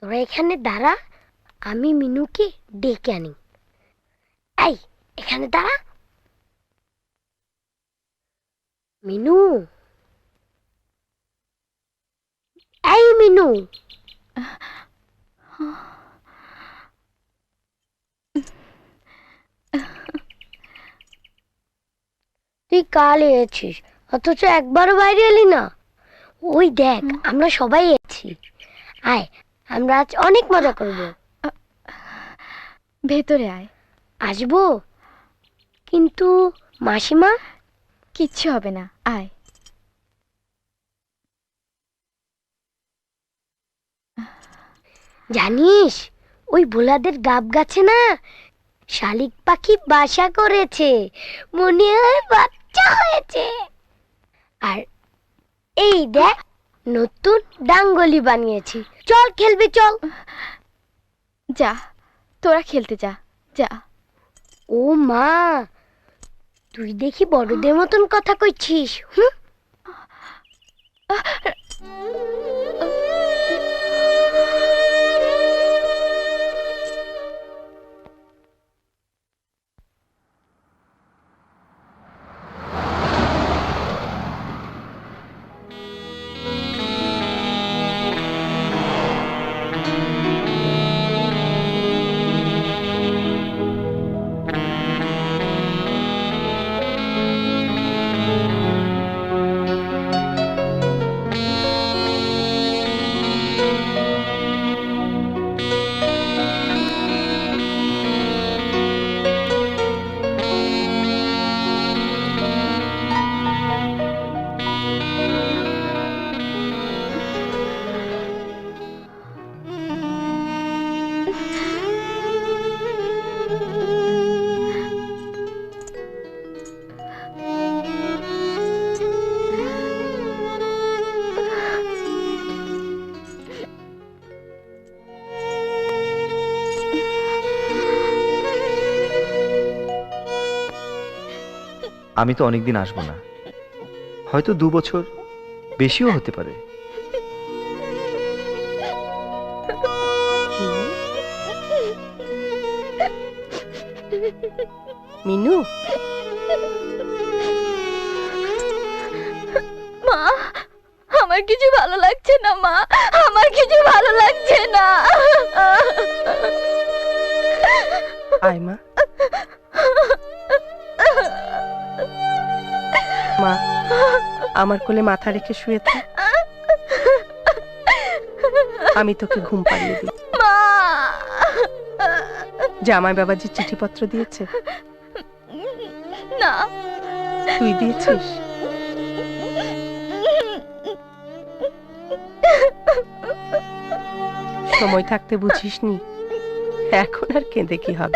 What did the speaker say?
তোরা এখানে দাঁড়া, আমি মিনুকে ডেকে আনি। এই এখানে দাঁড়া। মিনু, এই মিনু। তুই কাল এসেছিস অথচ একবারও বাইরে এলি না। ওই দেখ আমরা সবাই এসেছি, আয় আমরা আজ অনেক মজা করব। ভেতরে আয়। আসবো, কিন্তু মাসিমা? কিচ্ছু হবে না, আয়। জানিস ওই ভোলাদের গাব গাছে না শালিক পাখি বাসা করেছে, মনে হয় বাচ্চা হয়েছে। আর এই দেখ নতুন ডাঙ্গলি বানিয়েছি, চল খেলবি চল। যা, তোরা খেলতে যা, যা। ও মা, তুই দেখি বড়দের মতন কথা কইছিস। হুম, আমি তো অনেকদিন আসবো না, হয়তো 2 বছর, বেশিও হতে পারে। মিনু। মা, আমার কিছু ভালো লাগছে না মা, আমার কিছু ভালো লাগছে না। আয় মা, মা আমার কোলে মাথা রেখে শুয়ে থাক, আমি তোকে ঘুম পাড়িয়ে দিই। মা, জামাই বাবাজি চিঠিপত্র দিয়েছে? না। তুই দিয়েছিস? সময় থাকতে বুঝিসনি, এখন আর কেঁদে কি হবে।